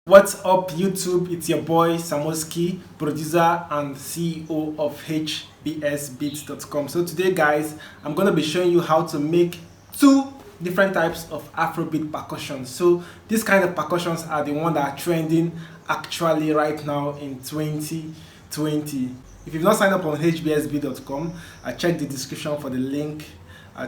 What's up YouTube? It's your boy Samoski, producer and CEO of hbsbeats.com. So today guys, I'm going to be showing you how to make two different types of Afrobeat percussion. So these kind of percussions are the ones that are trending actually right now in 2020. If you've not signed up on hbsbeats.com, check the description for the link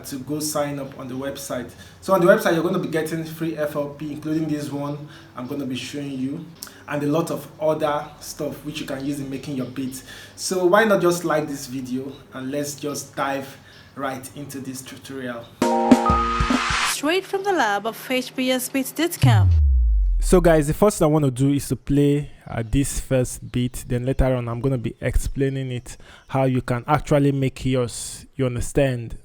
to go sign up on the website. So on the website you're going to be getting free FLP, including this one I'm going to be showing you, and a lot of other stuff which you can use in making your beats. So why not just like this video and let's just dive right into this tutorial. Straight from the lab of hbsbeats.com. So guys, the first thing I want to do is to play this first beat, then later on I'm going to be explaining it, how you can actually make yours, you understand?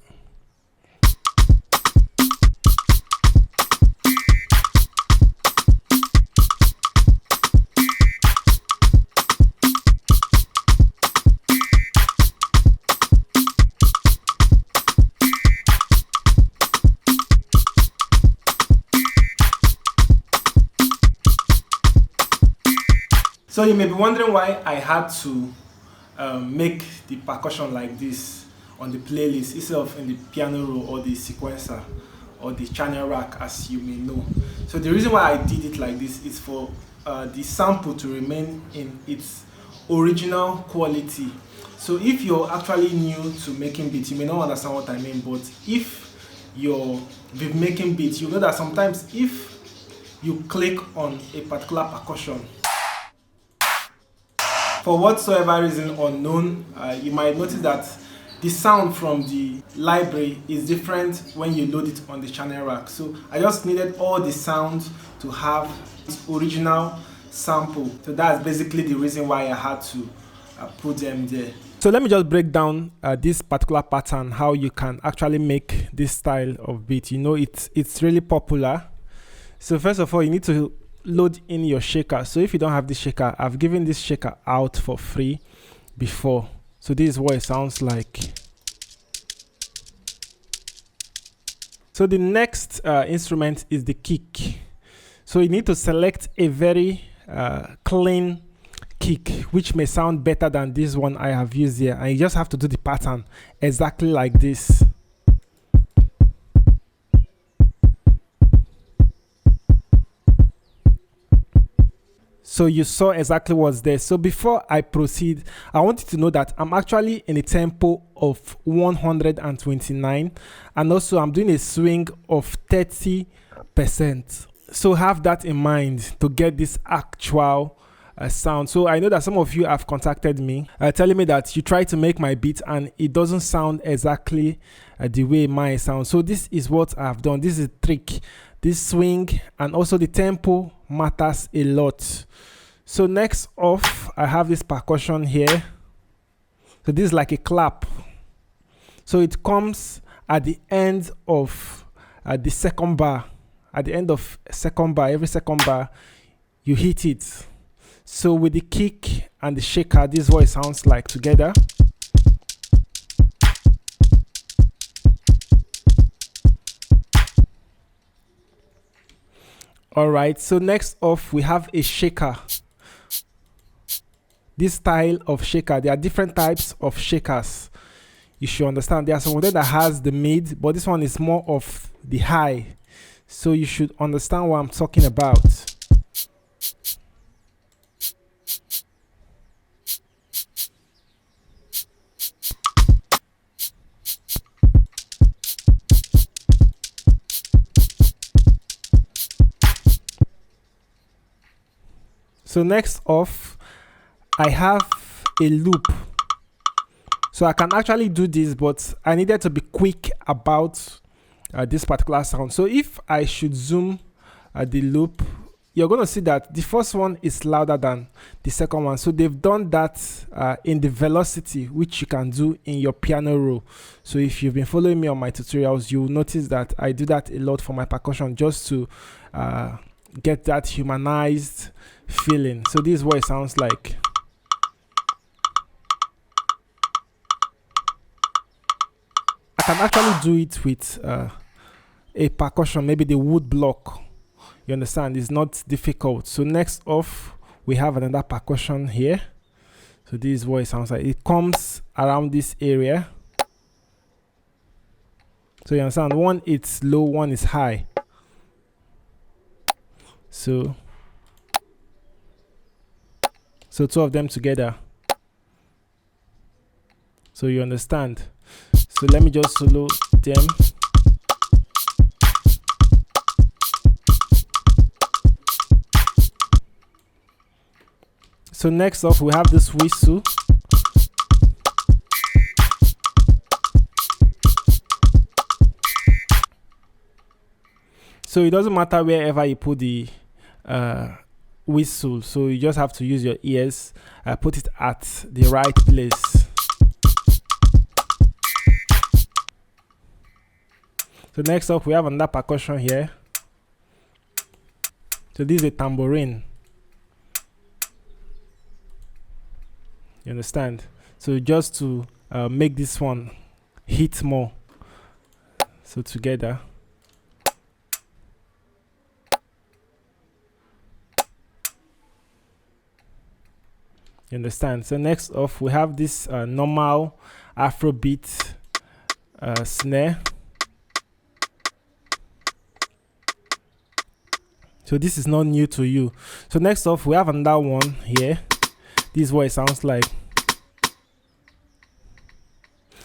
So you may be wondering why I had to make the percussion like this on the playlist instead of in the piano roll or the sequencer or the channel rack, as you may know. So the reason why I did it like this is for the sample to remain in its original quality. So if you're actually new to making beats, you may not understand what I mean, but if you're making beats, you know that sometimes if you click on a particular percussion, for whatsoever reason unknown, you might notice that the sound from the library is different when you load it on the channel rack. So I just needed all the sounds to have its original sample. So that's basically the reason why I had to put them there. So let me just break down this particular pattern, how you can actually make this style of beat. You know, it's really popular. So first of all, you need to load in your shaker. So if you don't have this shaker, I've given this shaker out for free before. So this is what it sounds like. So the next instrument is the kick. So you need to select a very clean kick, which may sound better than this one I have used here, and you just have to do the pattern exactly like this. So you saw exactly what's there. So before I proceed, I want you to know that I'm actually in a tempo of 129, and also I'm doing a swing of 30%. So have that in mind to get this actual sound. So I know that some of you have contacted me telling me that you try to make my beat and it doesn't sound exactly the way mine sounds. So this is what I've done. This is a trick. This swing and also the tempo matters a lot. So next off, I have this percussion here. So this is like a clap. So it comes at the end of the second bar. At the end of second bar, every second bar, you hit it. So with the kick and the shaker, this is what it sounds like together. All right, so next off, we have a shaker. This style of shaker, there are different types of shakers. You should understand there are some of them that has the mid, but this one is more of the high. So you should understand what I'm talking about. So next off, I have a loop. So I can actually do this, but I needed to be quick about this particular sound. So if I should zoom the loop, you're going to see that the first one is louder than the second one. So they've done that in the velocity, which you can do in your piano roll. So if you've been following me on my tutorials, you'll notice that I do that a lot for my percussion, just to get that humanized feeling. So this is what it sounds like. I can actually do it with a percussion, maybe the wood block. You understand? It's not difficult. So next off, we have another percussion here. So this is what it sounds like. It comes around this area. So you understand? One it's low, one is high. So two of them together. So you understand? So let me just solo them. So next off, we have this whistle. So it doesn't matter wherever you put the whistle. So you just have to use your ears, put it at the right place. So next up, we have another percussion here. So this is a tambourine. You understand? So just to make this one hit more. So together. You understand? So next off, we have this normal Afrobeat snare. So this is not new to you. So next off, we have another one here. This is what it sounds like.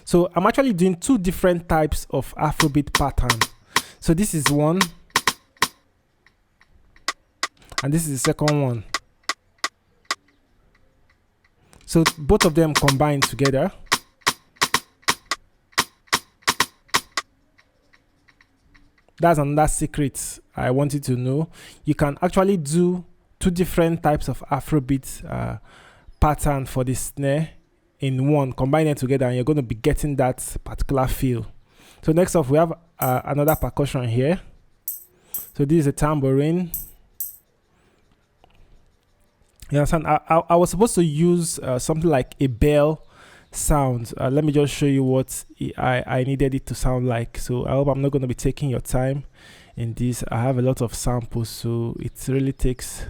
So I'm actually doing two different types of Afrobeat pattern. So this is one, and this is the second one. So both of them combined together. That's another secret I want you to know. You can actually do two different types of Afrobeat pattern for the snare in one, combine them together, and you're going to be getting that particular feel. So next off, we have another percussion here. So this is a tambourine. You understand? I was supposed to use something like a bell sound. Let me just show you what I needed it to sound like. So I hope I'm not going to be taking your time in this. I have a lot of samples, so it really takes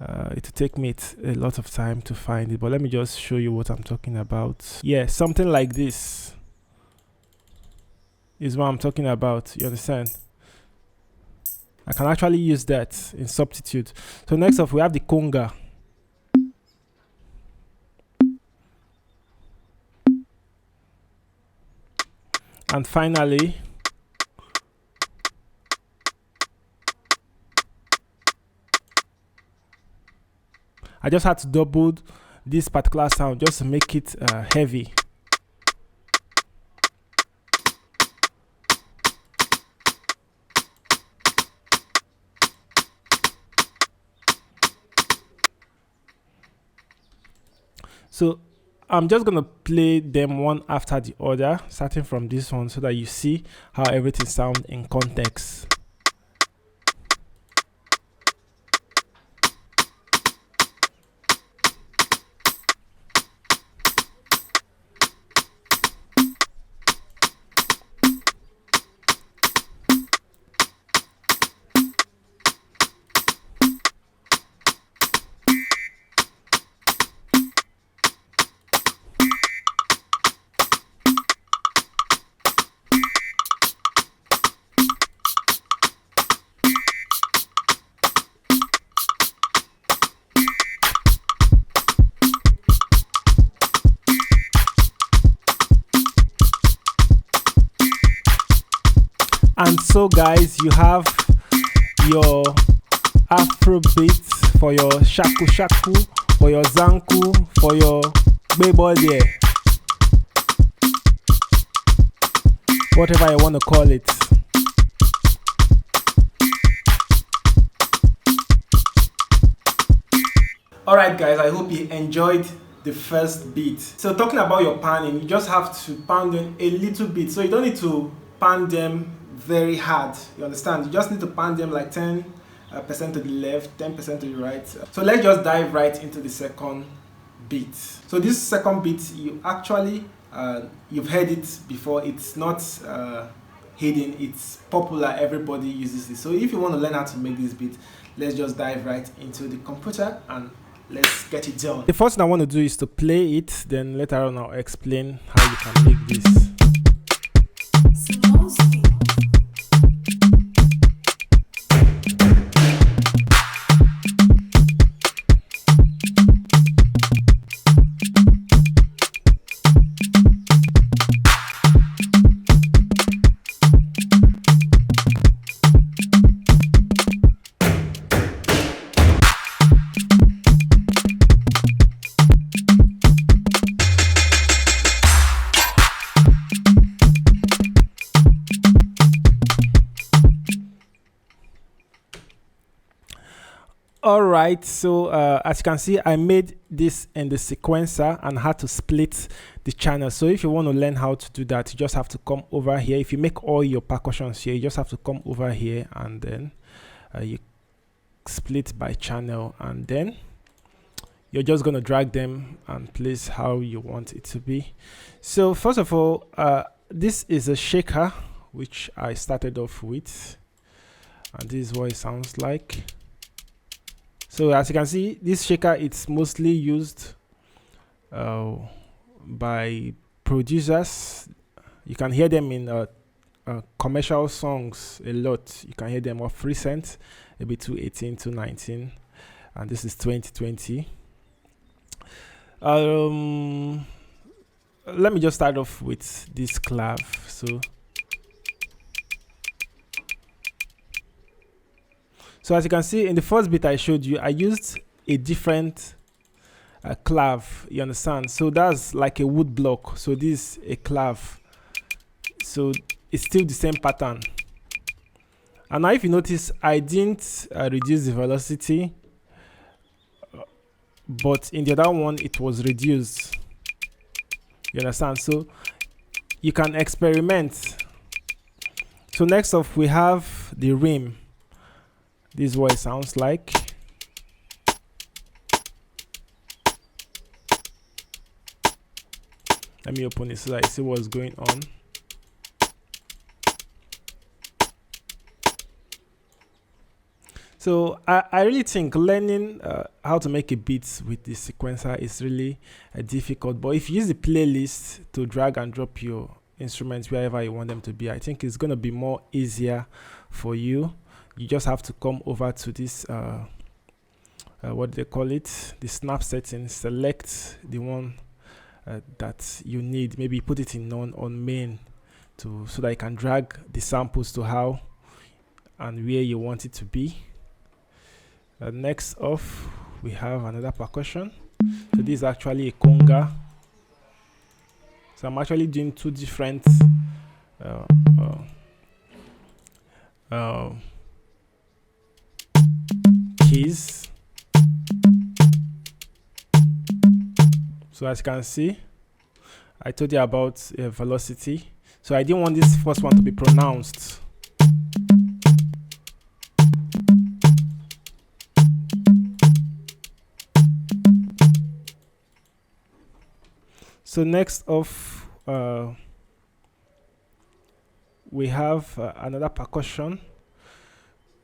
it will take me a lot of time to find it, but let me just show you what I'm talking about. Yeah, something like this is what I'm talking about. You understand? I can actually use that in substitute. So next off, we have the conga. And finally, I just had to double this particular sound just to make it heavy. So I'm just going to play them one after the other, starting from this one, so that you see how everything sounds in context. And so guys, you have your Afrobeat for your shaku shaku, for your zanku, for your bebo there, whatever you want to call it. Alright guys, I hope you enjoyed the first beat. So talking about your panning, you just have to pound them a little bit. So you don't need to pound them very hard. You understand? You just need to pound them like 10% to the left, 10% to the right. So let's just dive right into the second beat. So this second beat, you actually you've heard it before. It's not hidden. It's popular, everybody uses it. So if you want to learn how to make this beat, let's just dive right into the computer and let's get it done. The first thing I want to do is to play it, then later on I'll explain how you can make this. All right, so as you can see, I made this in the sequencer and had to split the channel. So if you want to learn how to do that, you just have to come over here. If you make all your percussions here, you just have to come over here and then you split by channel, and then you're just going to drag them and place how you want it to be. So first of all, this is a shaker which I started off with, and this is what it sounds like. So as you can see, this shaker, it's mostly used by producers. You can hear them in commercial songs a lot. You can hear them off recent, maybe 2018, 2019, and this is 2020. Let me just start off with this clav. So as you can see in the first bit I showed you, I used a different clav, you understand? So that's like a wood block. So this is a clav. So it's still the same pattern. And now if you notice, I didn't reduce the velocity, but in the other one it was reduced. You understand? So you can experiment. So next up we have the rim. This is what it sounds like. Let me open it so that I see what's going on. So I really think learning how to make a beat with this sequencer is really difficult. But if you use the playlist to drag and drop your instruments wherever you want them to be, I think it's going to be more easier for you. You just have to come over to this what do they call it, the snap settings, select the one that you need, maybe put it in none on main so that you can drag the samples to how and where you want it to be. Next off we have another percussion. So this is actually a conga. So I'm actually doing two different keys. So as you can see, I told you about velocity. So I didn't want this first one to be pronounced. So next off we have another percussion,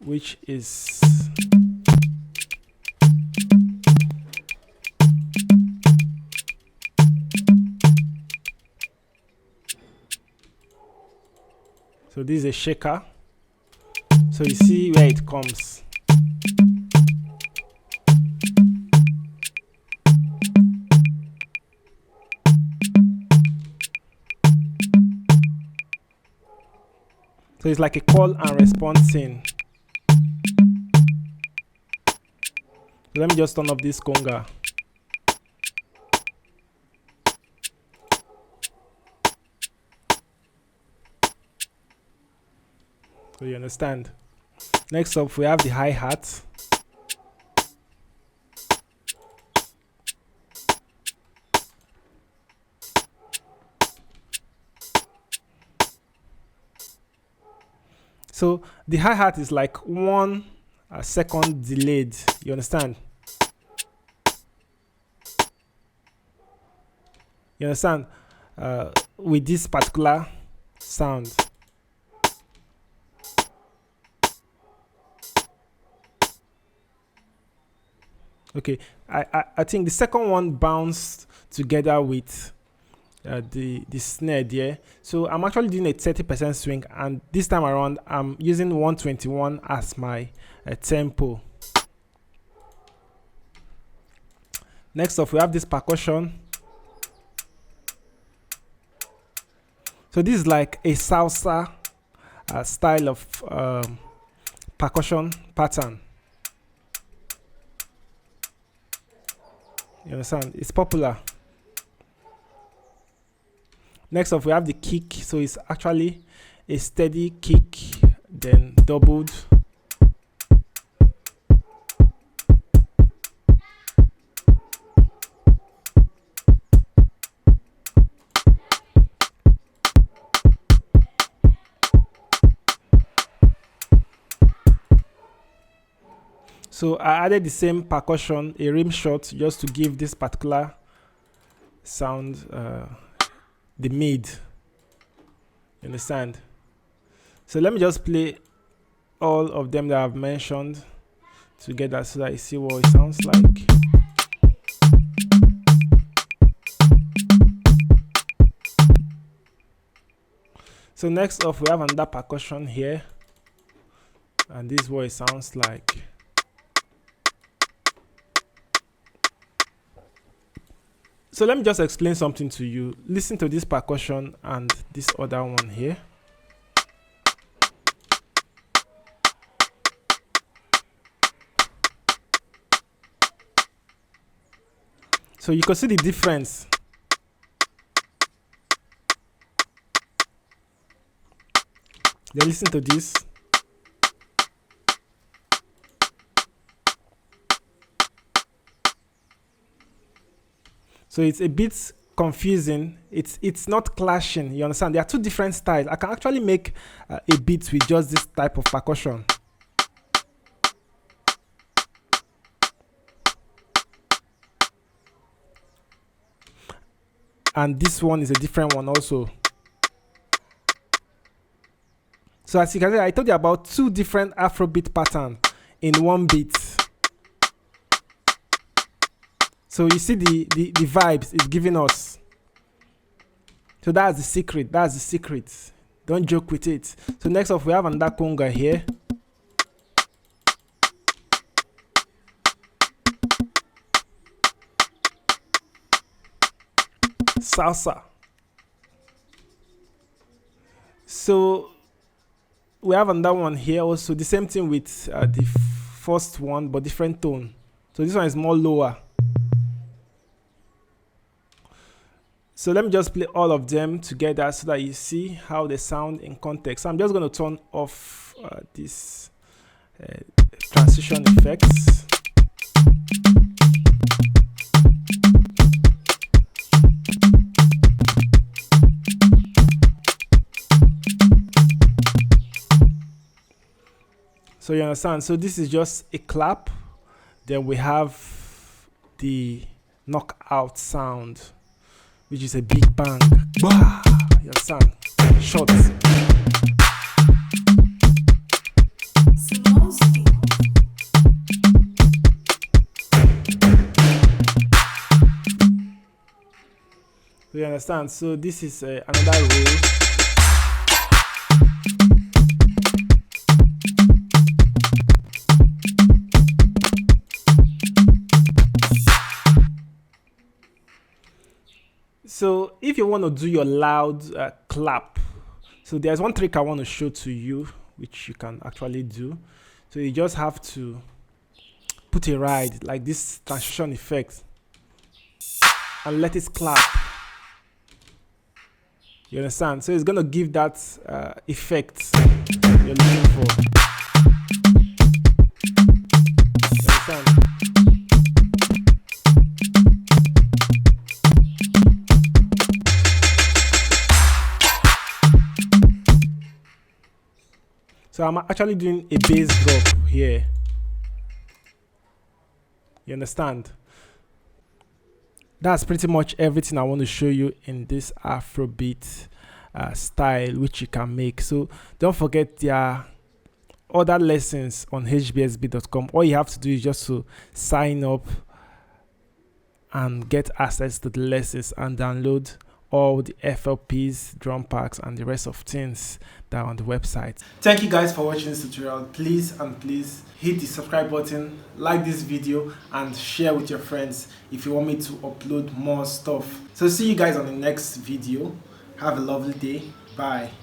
which is so this is a shaker. So you see where it comes. So it's like a call and response thing. So let me just turn up this conga. So you understand. Next up we have the hi-hat. So the hi-hat is like 1 second delayed. You understand? You understand? With this particular sound. Okay, I think the second one bounced together with the snare there. So I'm actually doing a 30% swing, and this time around I'm using 121 as my tempo. Next up, we have this percussion. So this is like a salsa style of percussion pattern. You understand? It's popular. Next up, we have the kick. So it's actually a steady kick, then doubled. So I added the same percussion, a rim shot, just to give this particular sound the mid. You understand? So let me just play all of them that I've mentioned together so that you see what it sounds like. So next up, we have another percussion here, and this is what it sounds like. So let me just explain something to you. Listen to this percussion and this other one here. So you can see the difference. Then listen to this. So it's a bit confusing. It's not clashing. You understand? There are two different styles. I can actually make a beat with just this type of percussion. And this one is a different one also. So as you can see, I told you about two different Afrobeat patterns in one beat. So you see the vibes it's giving us. So that's the secret. That's the secret. Don't joke with it. So next up, we have another conga here. Salsa. So we have another one here also. The same thing with the first one, but different tone. So this one is more lower. So let me just play all of them together so that you see how they sound in context. So I'm just going to turn off this transition effects. So you understand? So this is just a clap. Then we have the knockout sound, which is a big bang. Bah! You understand? Shots. You understand? So this is another way. So if you want to do your loud clap, so there's one trick I want to show to you, which you can actually do. So you just have to put a ride like this transition effect and let it clap. You understand? So it's gonna give that effect you're looking for. You understand? So I'm actually doing a bass drop here. You understand? That's pretty much everything I want to show you in this Afrobeat style, which you can make. So don't forget there are other lessons on hbsb.com. All you have to do is just to sign up and get access to the lessons and download all the FLPs, drum packs, and the rest of things that are on the website. Thank you guys for watching this tutorial. Please hit the subscribe button, like this video, and share with your friends if you want me to upload more stuff. So see you guys on the next video. Have a lovely day. Bye.